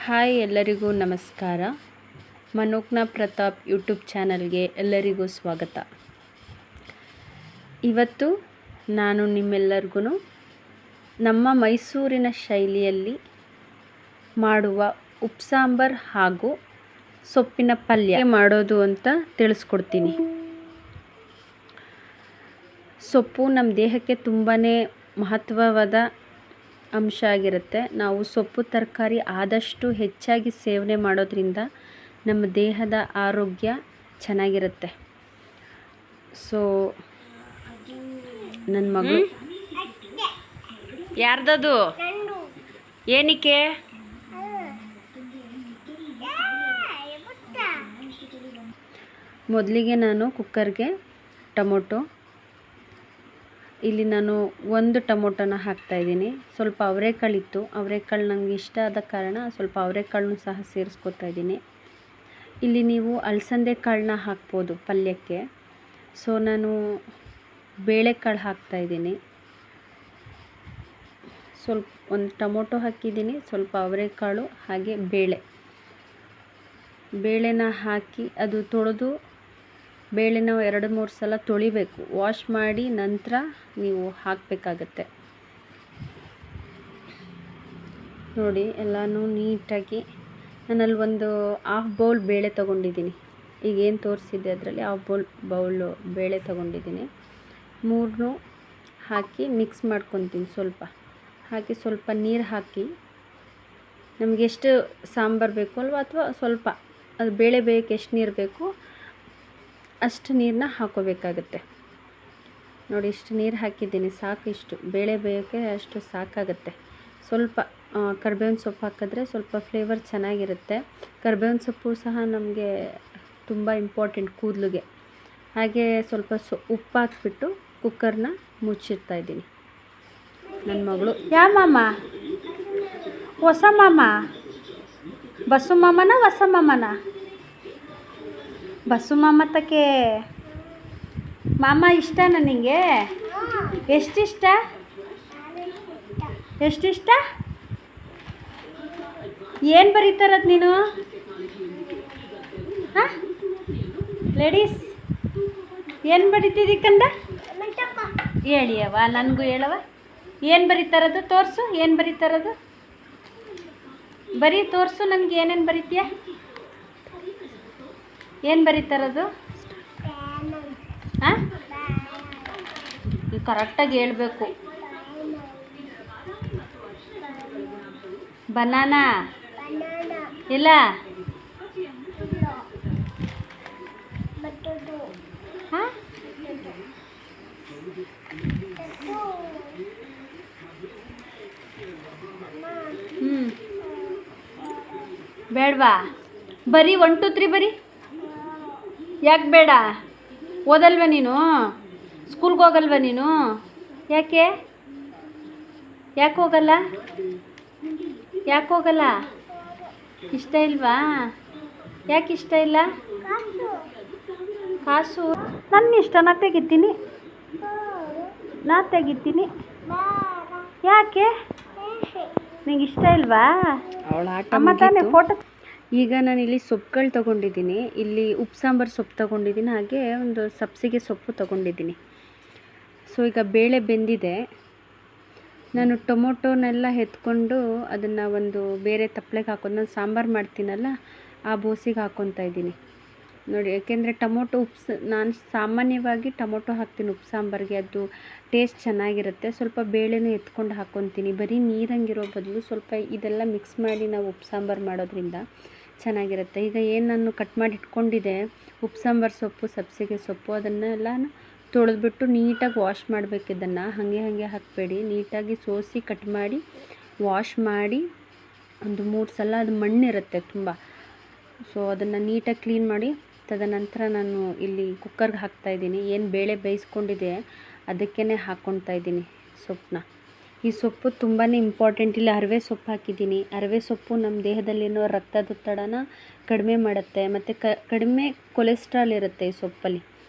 Hi, ಎಲ್ಲರಿಗೂ ನಮಸ್ಕಾರ. ಮನೋಜ್ಞ Pratap YouTube ಚಾನಲ್ಗೆ ಎಲ್ಲರಿಗೂ ಸ್ವಾಗತ. ಇವತ್ತು ನಾನು ನಿಮ್ಮೆಲ್ಲರಿಗೂ ನಮ್ಮ ಮೈಸೂರಿನ ಶೈಲಿಯಲ್ಲಿ ಮಾಡುವ ಉಪ್ಸಾಂಬಾರ್ ಹಾಗೂ ಸೊಪ್ಪಿನ ಪಲ್ಯ ಮಾಡೋದು ಅಂತ ತಿಳಿಸ್ಕೊಡ್ತೀನಿ. ಸೊಪ್ಪು ನಮ್ಮ ದೇಹಕ್ಕೆ ತುಂಬಾ ಮಹತ್ವವಾದ ಅಂಶ ಆಗಿರುತ್ತೆ. ನಾವು ಸೊಪ್ಪು ತರಕಾರಿ ಆದಷ್ಟು ಹೆಚ್ಚಾಗಿ ಸೇವನೆ ಮಾಡೋದ್ರಿಂದ ನಮ್ಮ ದೇಹದ ಆರೋಗ್ಯ ಚೆನ್ನಾಗಿರುತ್ತೆ. ಸೊ ನನ್ನ ಮಗಳು ಯಾರ್ದದು ಏನಕ್ಕೆ ಮೊದಲಿಗೆ ನಾನು ಕುಕ್ಕರ್ಗೆ ಟೊಮೊಟೊ, ಇಲ್ಲಿ ನಾನು ಒಂದು ಟೊಮೊಟೊನ ಹಾಕ್ತಾಯಿದ್ದೀನಿ. ಸ್ವಲ್ಪ ಅವರೆಕಾಳಿತ್ತು, ಅವರೆಕಾಳು ನನಗೆ ಇಷ್ಟ ಆದ ಕಾರಣ ಸ್ವಲ್ಪ ಅವರೆಕಾಳನ್ನು ಸಹ ಸೇರಿಸ್ಕೊತಾ ಇದ್ದೀನಿ. ಇಲ್ಲಿ ನೀವು ಅಲಸಂದೆ ಕಾಳನ್ನ ಹಾಕ್ಬೋದು ಪಲ್ಯಕ್ಕೆ. ಸೊ ನಾನು ಬೇಳೆಕಾಳು ಹಾಕ್ತಾಯಿದ್ದೀನಿ. ಸ್ವಲ್ಪ ಒಂದು ಟೊಮೊಟೊ ಹಾಕಿದ್ದೀನಿ, ಸ್ವಲ್ಪ ಅವರೆಕಾಳು ಹಾಗೆ ಬೇಳೆನ ಹಾಕಿ ಅದು ತೊಳೆದು ಬೇಳೆನ 2-3 ಸಲ ತೊಳಿಬೇಕು. ವಾಶ್ ಮಾಡಿ ನಂತರ ನೀವು ಹಾಕಬೇಕಾಗತ್ತೆ. ನೋಡಿ ಎಲ್ಲನೂ ನೀಟಾಗಿ ನಾನಲ್ಲಿ ಒಂದು ಹಾಫ್ ಬೌಲ್ ಬೇಳೆ ತೊಗೊಂಡಿದ್ದೀನಿ. ಈಗೇನು ತೋರಿಸಿದ್ದೆ ಅದರಲ್ಲಿ ಹಾಫ್ ಬೌಲ್ ಬೇಳೆ ತೊಗೊಂಡಿದ್ದೀನಿ. 3 ಹಾಕಿ ಮಿಕ್ಸ್ ಮಾಡ್ಕೊತೀನಿ. ಸ್ವಲ್ಪ ನೀರು ಹಾಕಿ ನಮಗೆ ಎಷ್ಟು ಸಾಂಬಾರು ಬೇಕು ಅಲ್ವಾ, ಅಥವಾ ಸ್ವಲ್ಪ ಅದು ಬೇಳೆ ಬೇಯಕ್ಕೆ ಎಷ್ಟು ನೀರು ಬೇಕು ಅಷ್ಟು ನೀರನ್ನ ಹಾಕೋಬೇಕಾಗತ್ತೆ. ನೋಡಿ ಇಷ್ಟು ನೀರು ಹಾಕಿದ್ದೀನಿ, ಸಾಕು. ಇಷ್ಟು ಬೇಳೆ ಬೇಯೋಕ್ಕೆ ಅಷ್ಟು ಸಾಕಾಗುತ್ತೆ. ಸ್ವಲ್ಪ ಕರಿಬೇವಿನ ಸೊಪ್ಪು ಹಾಕಿದ್ರೆ ಸ್ವಲ್ಪ ಫ್ಲೇವರ್ ಚೆನ್ನಾಗಿರುತ್ತೆ. ಕರಿಬೇವಿನ ಸೊಪ್ಪು ಸಹ ನಮಗೆ ತುಂಬ ಇಂಪಾರ್ಟೆಂಟ್ ಕೂದಲಿಗೆ. ಹಾಗೆ ಸ್ವಲ್ಪ ಉಪ್ಪು ಹಾಕ್ಬಿಟ್ಟು ಕುಕ್ಕರ್ನ ಮುಚ್ಚಿಡ್ತಾ ಇದ್ದೀನಿ. ನನ್ನ ಮಗಳು ಯಾ ಮಾಮ, ಹೊಸ ಮಾಮ, ಬಸ್ಸು ಮಾಮನ ಹೊಸ ಮಾಮನ? ಬಸ್ಸು ಮಾಮ ತಕ್ಕೆ ಮಾಮ ಇಷ್ಟ ನನಗೆ. ಎಷ್ಟಿಷ್ಟ? ಏನು ಬರೀತಾರದು ನೀನು? ಹಾಂ ಲೇಡೀಸ್ ಏನು ಬರೀತಿದ್ದಕ್ಕಂದ ಹೇಳಿಯವ, ನನಗೂ ಹೇಳವ. ಏನು ಬರೀತಾರದು ತೋರಿಸು. ಏನು ಬರೀತಾರದು ಬರೀ ತೋರಿಸು ನನಗೆ. ಏನೇನು ಬರೀತೀಯ? ಏನು ಬರೀತಾರದು? ಹಾಂ ಕರೆಕ್ಟಾಗಿ ಹೇಳಬೇಕು. ಬನಾನಾ ಇಲ್ಲ, ಹಾಂ ಬೇಡವಾ? ಬರೀ 1 2 3 ಬರೀ. ಯಾಕೆ ಬೇಡ? ಓದಲ್ವ ನೀನು? ಸ್ಕೂಲ್ಗೆ ಹೋಗಲ್ವ ನೀನು? ಯಾಕೆ ಹೋಗಲ್ಲ? ಇಷ್ಟ ಇಲ್ವಾ? ಯಾಕೆ ಇಷ್ಟ ಇಲ್ಲ? ಕಾಸು ನನ್ನ ಇಷ್ಟ, ನಾ ತೆಗಿತೀನಿ. ಯಾಕೆ ನಿಂಗೆ ಇಷ್ಟ ಇಲ್ವಾ? ಅಮ್ಮ ತಾನೇ ಫೋಟೋ. ಈಗ ನಾನಿಲ್ಲಿ ಸೊಪ್ಪುಗಳು ತೊಗೊಂಡಿದ್ದೀನಿ. ಇಲ್ಲಿ ಉಪ್ಸಾಂಬಾರು ಸೊಪ್ಪು ತೊಗೊಂಡಿದ್ದೀನಿ, ಹಾಗೆ ಒಂದು ಸಬ್ಸಿಗೆ ಸೊಪ್ಪು ತೊಗೊಂಡಿದ್ದೀನಿ. ಸೊ ಈಗ ಬೇಳೆ ಬೆಂದಿದೆ. ನಾನು ಟೊಮೊಟೊನೆಲ್ಲ ಎತ್ಕೊಂಡು ಅದನ್ನು ಒಂದು ಬೇರೆ ತಪ್ಪಲೆಗೆ ಹಾಕೊಂಡು, ನಾನು ಸಾಂಬಾರು ಮಾಡ್ತೀನಲ್ಲ ಆ ಬೋಸಿಗೆ ಹಾಕ್ಕೊತಾ ಇದ್ದೀನಿ. ನೋಡಿ, ಯಾಕೆಂದರೆ ನಾನು ಸಾಮಾನ್ಯವಾಗಿ ಟೊಮೊಟೊ ಹಾಕ್ತೀನಿ ಉಪ್ಪು ಸಾಂಬಾರಿಗೆ, ಅದು ಟೇಸ್ಟ್ ಚೆನ್ನಾಗಿರುತ್ತೆ. ಸ್ವಲ್ಪ ಬೇಳೆನೂ ಎತ್ಕೊಂಡು ಹಾಕ್ಕೊತೀನಿ. ಬರೀ ನೀರಂಗಿರೋ ಬದಲು ಸ್ವಲ್ಪ ಇದೆಲ್ಲ ಮಿಕ್ಸ್ ಮಾಡಿ ನಾವು ಉಪ್ಪು ಸಾಂಬಾರು ಮಾಡೋದ್ರಿಂದ ಚೆನ್ನಾಗಿರುತ್ತೆ. ಈಗ ಏನು ನಾನು ಕಟ್ ಮಾಡಿ ಇಟ್ಕೊಂಡಿದ್ದೆ ಉಪ್ಪು ಸಾಂಬಾರು ಸೊಪ್ಪು, ಸಬ್ಸಿಗೆ ಸೊಪ್ಪು, ಅದನ್ನೆಲ್ಲ ತೊಳೆದ್ಬಿಟ್ಟು ನೀಟಾಗಿ ವಾಶ್ ಮಾಡಬೇಕು. ಇದನ್ನು ಹಾಗೆ ಹಾಕಬೇಡಿ, ನೀಟಾಗಿ ಸೋಸಿ ಕಟ್ ಮಾಡಿ ವಾಶ್ ಮಾಡಿ ಒಂದು 3 ಸಲ. ಅದು ಮಣ್ಣಿರುತ್ತೆ ತುಂಬ. ಸೊ ಅದನ್ನು ನೀಟಾಗಿ ಕ್ಲೀನ್ ಮಾಡಿ ತದನಂತರ ನಾನು ಇಲ್ಲಿ ಕುಕ್ಕರ್ಗೆ ಹಾಕ್ತಾಯಿದ್ದೀನಿ. ಏನು ಬೇಳೆ ಬೇಯಿಸ್ಕೊಂಡಿದೆ ಅದಕ್ಕೇ ಹಾಕ್ಕೊತಾ ಇದ್ದೀನಿ ಸೊಪ್ಪನ್ನ. ಈ ಸೊಪ್ಪು ತುಂಬಾ ಇಂಪಾರ್ಟೆಂಟ್. ಇಲ್ಲಿ ಅರಿವೆ ಸೊಪ್ಪು ಹಾಕಿದ್ದೀನಿ. ಅರಿವೆ ಸೊಪ್ಪು ನಮ್ಮ ದೇಹದಲ್ಲಿರೋ ರಕ್ತದೊತ್ತಡನ ಕಡಿಮೆ ಮಾಡುತ್ತೆ, ಮತ್ತು ಕಡಿಮೆ ಕೊಲೆಸ್ಟ್ರಾಲ್ ಇರುತ್ತೆ ಈ ಸೊಪ್ಪಲ್ಲಿ.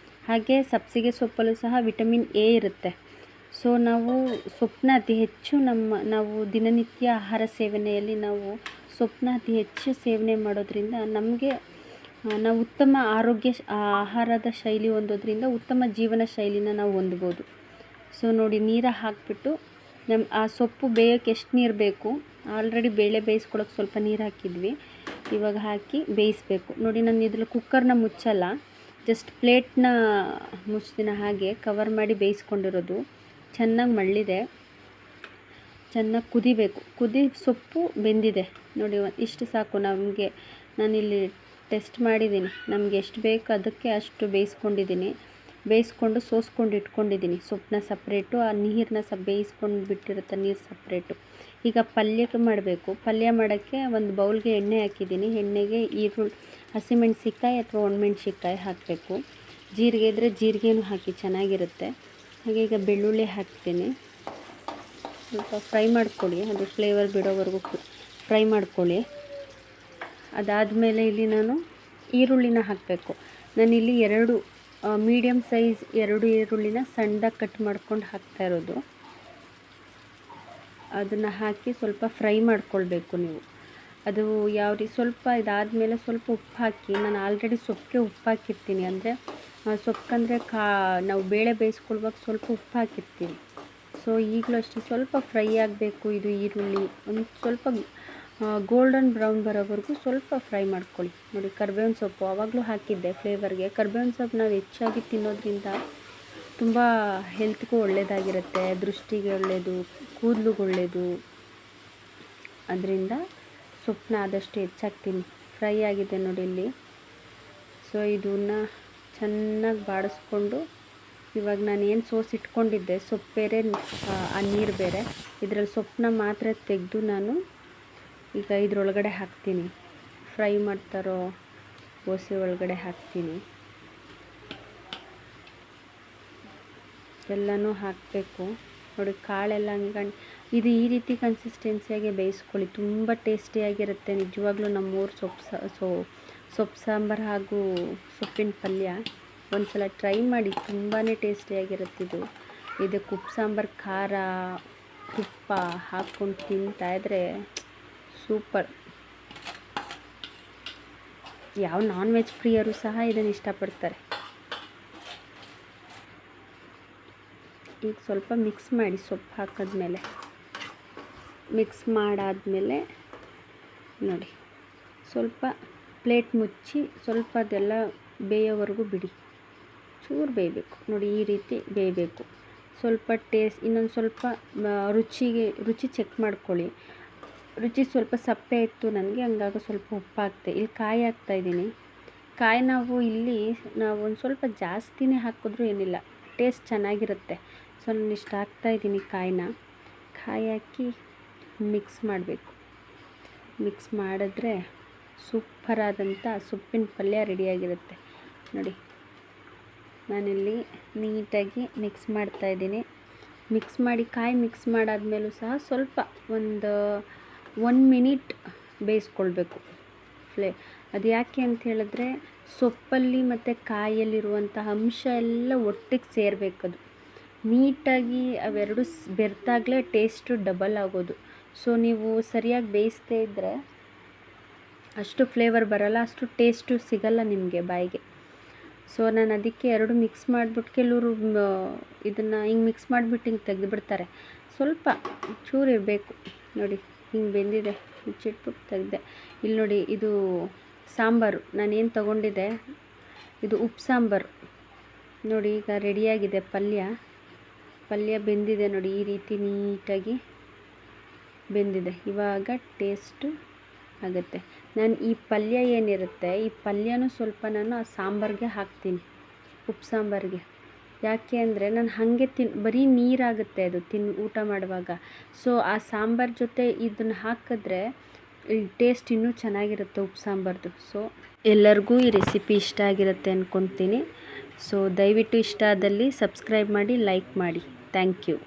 ಹಾಗೆ ಸಬ್ಸಿಗೆ ಸೊಪ್ಪಲ್ಲೂ ಸಹ ವಿಟಮಿನ್ ಎ ಇರುತ್ತೆ. ಸೊ ನಾವು ಸೊಪ್ಪನ್ನ ಅತಿ ಹೆಚ್ಚು ನಾವು ದಿನನಿತ್ಯ ಆಹಾರ ಸೇವನೆಯಲ್ಲಿ ನಾವು ಸೊಪ್ಪನ್ನ ಅತಿ ಹೆಚ್ಚು ಸೇವನೆ ಮಾಡೋದ್ರಿಂದ ನಮಗೆ ನಾವು ಉತ್ತಮ ಆಹಾರದ ಶೈಲಿ ಹೊಂದೋದ್ರಿಂದ ಉತ್ತಮ ಜೀವನ ಶೈಲಿನ ನಾವು ಹೊಂದ್ಬೋದು. ಸೊ ನೋಡಿ, ನೀರು ಹಾಕಿಬಿಟ್ಟು ಆ ಸೊಪ್ಪು ಬೇಯೋಕ್ಕೆ ಎಷ್ಟು ನೀರು ಬೇಕು, ಆಲ್ರೆಡಿ ಬೇಳೆ ಬೇಯಿಸ್ಕೊಳ್ಳೋಕೆ ಸ್ವಲ್ಪ ನೀರು ಹಾಕಿದ್ವಿ, ಇವಾಗ ಹಾಕಿ ಬೇಯಿಸಬೇಕು. ನೋಡಿ, ನಾನು ಇದ್ರಲ್ಲಿ ಕುಕ್ಕರ್ನ ಮುಚ್ಚಲ್ಲ, ಜಸ್ಟ್ ಪ್ಲೇಟ್ನ ಮುಚ್ಚಿನ ಹಾಗೆ ಕವರ್ ಮಾಡಿ ಬೇಯಿಸ್ಕೊಂಡಿರೋದು. ಚೆನ್ನಾಗಿ ಮಳ್ಳಿದೆ, ಚೆನ್ನಾಗಿ ಕುದಿಬೇಕು. ಸೊಪ್ಪು ಬೆಂದಿದೆ ನೋಡಿ, ಇಷ್ಟು ಸಾಕು ನಮಗೆ. ನಾನಿಲ್ಲಿ ಟೆಸ್ಟ್ ಮಾಡಿದ್ದೀನಿ, ನಮಗೆ ಎಷ್ಟು ಬೇಕು ಅದಕ್ಕೆ ಅಷ್ಟು ಬೇಯಿಸ್ಕೊಂಡು ಸೋಸ್ಕೊಂಡು ಇಟ್ಕೊಂಡಿದ್ದೀನಿ. ಸೊಪ್ಪನ್ನ ಸಪ್ರೇಟು, ಆ ನೀರನ್ನ ಬೇಯಿಸ್ಕೊಂಡು ಬಿಟ್ಟಿರುತ್ತೆ ನೀರು ಸಪ್ರೇಟು. ಈಗ ಪಲ್ಯಕ್ಕೆ ಮಾಡಬೇಕು. ಪಲ್ಯ ಮಾಡೋಕ್ಕೆ ಒಂದು ಬೌಲ್ಗೆ ಎಣ್ಣೆ ಹಾಕಿದ್ದೀನಿ. ಎಣ್ಣೆಗೆ ಹಸಿಮೆಣ್ಸಿಕಾಯಿ ಅಥವಾ ಒಣಮೆಣ್ಸಿಕಾಯಿ ಹಾಕಬೇಕು. ಜೀರಿಗೆ ಇದ್ದರೆ ಜೀರಿಗೆನೂ ಹಾಕಿ ಚೆನ್ನಾಗಿರುತ್ತೆ. ಹಾಗೆ ಈಗ ಬೆಳ್ಳುಳ್ಳಿ ಹಾಕ್ತೀನಿ. ಸ್ವಲ್ಪ ಫ್ರೈ ಮಾಡ್ಕೊಳ್ಳಿ, ಅದು ಫ್ಲೇವರ್ ಬಿಡೋವರೆಗೂ ಫ್ರೈ ಮಾಡ್ಕೊಳ್ಳಿ. ಅದಾದಮೇಲೆ ಇಲ್ಲಿ ನಾನು ಈರುಳ್ಳಿನ ಹಾಕಬೇಕು. ನಾನಿಲ್ಲಿ 2 ಮೀಡಿಯಮ್ ಸೈಜ್ 2 ಈರುಳ್ಳಿನ ಸಣ್ಣದಾಗಿ ಕಟ್ ಮಾಡ್ಕೊಂಡು ಹಾಕ್ತಾ ಇರೋದು. ಅದನ್ನು ಹಾಕಿ ಸ್ವಲ್ಪ ಫ್ರೈ ಮಾಡ್ಕೊಳ್ಬೇಕು ನೀವು. ಅದು ಸ್ವಲ್ಪ ಇದಾದಮೇಲೆ ಸ್ವಲ್ಪ ಉಪ್ಪು ಹಾಕಿ. ನಾನು ಆಲ್ರೆಡಿ ಸೊಪ್ಪಿಗೆ ಉಪ್ಪು ಹಾಕಿರ್ತೀನಿ, ಅಂದರೆ ಸೊಪ್ಪಂದರೆ ನಾವು ಬೇಳೆ ಬೇಯಿಸ್ಕೊಳ್ವಾಗ ಸ್ವಲ್ಪ ಉಪ್ಪು ಹಾಕಿರ್ತೀನಿ. ಸೊ ಈಗಲೂ ಅಷ್ಟೇ ಸ್ವಲ್ಪ ಫ್ರೈ ಆಗಬೇಕು ಇದು ಈರುಳ್ಳಿ. ಒಂದು ಸ್ವಲ್ಪ ಗೋಲ್ಡನ್ ಬ್ರೌನ್ ಬರೋವರೆಗೂ ಸ್ವಲ್ಪ ಫ್ರೈ ಮಾಡ್ಕೊಳ್ಳಿ. ನೋಡಿ, ಕರ್ಬೇವಿನ ಸೊಪ್ಪು ಆವಾಗಲೂ ಹಾಕಿದ್ದೆ ಫ್ಲೇವರ್ಗೆ. ಕರ್ಬೇವಿನ ಸೊಪ್ಪು ನಾವು ಹೆಚ್ಚಾಗಿ ತಿನ್ನೋದ್ರಿಂದ ತುಂಬ ಹೆಲ್ತ್ಗೂ ಒಳ್ಳೆಯದಾಗಿರುತ್ತೆ, ದೃಷ್ಟಿಗೆ ಒಳ್ಳೆಯದು, ಕೂದಲಿಗೆ ಒಳ್ಳೆಯದು. ಅದರಿಂದ ಸೊಪ್ಪನ್ನ ಆದಷ್ಟು ಹೆಚ್ಚಾಗಿ ತಿನ್ನಿ. ಫ್ರೈ ಆಗಿದೆ ನೋಡಿ ಇಲ್ಲಿ. ಸೊ ಇದನ್ನು ಚೆನ್ನಾಗಿ ಬಾಡಿಸ್ಕೊಂಡು, ಇವಾಗ ನಾನು ಏನು ಇಟ್ಕೊಂಡಿದ್ದೆ, ಸೊಪ್ಪು ಬೇರೆ ಆ ನೀರು ಬೇರೆ, ಇದರಲ್ಲಿ ಸೊಪ್ಪನ್ನ ಮಾತ್ರ ತೆಗೆದು ನಾನು ಈಗ ಇದ್ರೊಳಗಡೆ ಹಾಕ್ತೀನಿ. ಫ್ರೈ ಮಾಡ್ತಾರೋ ಗೋಸೆ ಒಳಗಡೆ ಹಾಕ್ತೀನಿ. ಎಲ್ಲನೂ ಹಾಕಬೇಕು ನೋಡಿ. ಕಾಳೆಲ್ಲ ಇದು ಈ ರೀತಿ ಕನ್ಸಿಸ್ಟೆನ್ಸಿಯಾಗೆ ಬೇಯಿಸ್ಕೊಳ್ಳಿ, ತುಂಬ ಟೇಸ್ಟಿಯಾಗಿರುತ್ತೆ ನಿಜವಾಗ್ಲೂ. ನಮ್ಮೂರು ಸೊಪ್ಪು ಸಾಂಬಾರು ಹಾಗೂ ಸೊಪ್ಪಿನ ಪಲ್ಯ ಒಂದು ಸಲ ಟ್ರೈ ಮಾಡಿ, ತುಂಬಾ ಟೇಸ್ಟಿಯಾಗಿರುತ್ತೆ ಇದಕ್ಕೆ ಉಪ್ಪು ಸಾಂಬಾರು, ಖಾರ, ತುಪ್ಪ ಹಾಕ್ಕೊಂಡು ತಿಂತಾಯಿದ್ರೆ ಸೂಪರ್. ಯಾವ ನಾನ್ ವೆಜ್ ಪ್ರಿಯರು ಸಹ ಇದನ್ನು ಇಷ್ಟಪಡ್ತಾರೆ. ಈಗ ಸ್ವಲ್ಪ ಮಿಕ್ಸ್ ಮಾಡಿ, ಸೊಪ್ಪು ಹಾಕಿದ್ಮೇಲೆ ಮಿಕ್ಸ್ ಮಾಡಾದಮೇಲೆ ನೋಡಿ, ಸ್ವಲ್ಪ ಪ್ಲೇಟ್ ಮುಚ್ಚಿ ಸ್ವಲ್ಪ ಅದೆಲ್ಲ ಬೇಯೋವರೆಗೂ ಬಿಡಿ. ಚೂರು ಬೇಯಬೇಕು ನೋಡಿ, ಈ ರೀತಿ ಬೇಯಬೇಕು. ಸ್ವಲ್ಪ ಇನ್ನೊಂದು ಸ್ವಲ್ಪ ರುಚಿ ಚೆಕ್ ಮಾಡ್ಕೊಳ್ಳಿ. ರುಚಿ ಸ್ವಲ್ಪ ಸಪ್ಪೆ ಇತ್ತು ನನಗೆ, ಹಂಗಾಗಿ ಸ್ವಲ್ಪ ಉಪ್ಪು ಹಾಕ್ತೆ. ಇಲ್ಲಿ ಕಾಯಿ ಹಾಕ್ತಾಯಿದ್ದೀನಿ. ಕಾಯಿ ನಾವು ಒಂದು ಸ್ವಲ್ಪ ಜಾಸ್ತಿನೇ ಹಾಕಿದ್ರೂ ಏನಿಲ್ಲ, ಟೇಸ್ಟ್ ಚೆನ್ನಾಗಿರುತ್ತೆ. ಸೊ ನಾನು ಇಷ್ಟು ಹಾಕ್ತಾಯಿದ್ದೀನಿ ಕಾಯಿ ಹಾಕಿ ಮಿಕ್ಸ್ ಮಾಡಬೇಕು. ಮಿಕ್ಸ್ ಮಾಡಿದ್ರೆ ಸೂಪರಾದಂಥ ಸೊಪ್ಪಿನ ಪಲ್ಯ ರೆಡಿಯಾಗಿರುತ್ತೆ ನೋಡಿ. ನಾನಿಲ್ಲಿ ನೀಟಾಗಿ ಮಿಕ್ಸ್ ಮಾಡ್ತಾಯಿದ್ದೀನಿ. ಕಾಯಿ ಮಿಕ್ಸ್ ಮಾಡಾದ್ಮೇಲೂ ಸಹ ಸ್ವಲ್ಪ ಒಂದು 1 ಮಿನಿಟ್ ಬೇಯಿಸ್ಕೊಳ್ಬೇಕು. ಅದು ಯಾಕೆ ಅಂತ ಹೇಳಿದ್ರೆ, ಸೊಪ್ಪಲ್ಲಿ ಮತ್ತು ಕಾಯಲ್ಲಿರುವಂತಹ ಅಂಶ ಎಲ್ಲ ಒಟ್ಟಿಗೆ ಸೇರಬೇಕದು ನೀಟಾಗಿ. ಅವೆರಡು ಬೆರೆತಾಗಲೇ ಟೇಸ್ಟು ಡಬಲ್ ಆಗೋದು. ಸೊ ನೀವು ಸರಿಯಾಗಿ ಬೇಯಿಸದೇ ಇದ್ದರೆ ಅಷ್ಟು ಫ್ಲೇವರ್ ಬರೋಲ್ಲ, ಅಷ್ಟು ಟೇಸ್ಟು ಸಿಗಲ್ಲ ನಿಮಗೆ ಬಾಯಿಗೆ. ಸೊ ನಾನು ಅದಕ್ಕೆ 2 ಮಿಕ್ಸ್ ಮಾಡಿಬಿಟ್ಟು, ಕೆಲವರು ಇದನ್ನು ಹಿಂಗೆ ಮಿಕ್ಸ್ ಮಾಡಿಬಿಟ್ಟು ಹಿಂಗೆ ತೆಗೆದುಬಿಡ್ತಾರೆ. ಸ್ವಲ್ಪ ಚೂರು ಇರಬೇಕು ನೋಡಿ. ಹಿಂಗೆ ಬೆಂದಿದೆ, ಮುಚ್ಚಿಟ್ಬಿಟ್ಟು ತೆಗೆದೆ. ಇಲ್ಲಿ ನೋಡಿ, ಇದು ಸಾಂಬಾರು ನಾನೇನು ತೊಗೊಂಡಿದ್ದೆ, ಇದು ಉಪ್ಪು ಸಾಂಬಾರು ನೋಡಿ. ಈಗ ರೆಡಿಯಾಗಿದೆ ಪಲ್ಯ ಬೆಂದಿದೆ ನೋಡಿ, ಈ ರೀತಿ ನೀಟಾಗಿ ಬೆಂದಿದೆ. ಇವಾಗ ಟೇಸ್ಟು ಆಗುತ್ತೆ. ನಾನು ಈ ಪಲ್ಯ ಏನಿರುತ್ತೆ, ಈ ಪಲ್ಯನೂ ಸ್ವಲ್ಪ ನಾನು ಆ ಸಾಂಬಾರಿಗೆ ಹಾಕ್ತೀನಿ, ಉಪ್ಪು ಸಾಂಬಾರಿಗೆ. ಯಾಕೆ ಅಂದರೆ ನಾನು ಹಾಗೆ ಬರೀ ನೀರಾಗುತ್ತೆ ಅದು ಊಟ ಮಾಡುವಾಗ. ಸೊ ಆ ಸಾಂಬಾರು ಜೊತೆ ಇದನ್ನು ಹಾಕಿದ್ರೆ ಟೇಸ್ಟ್ ಇನ್ನೂ ಚೆನ್ನಾಗಿರುತ್ತೆ ಉಪ್ಪು ಸಾಂಬಾರ್ದು. ಸೊ ಎಲ್ಲರಿಗೂ ಈ ರೆಸಿಪಿ ಇಷ್ಟ ಆಗಿರುತ್ತೆ ಅಂದ್ಕೊತೀನಿ. ಸೊ ದಯವಿಟ್ಟು ಇಷ್ಟ ಆದಲ್ಲಿ ಸಬ್ಸ್ಕ್ರೈಬ್ ಮಾಡಿ, ಲೈಕ್ ಮಾಡಿ. Thank you.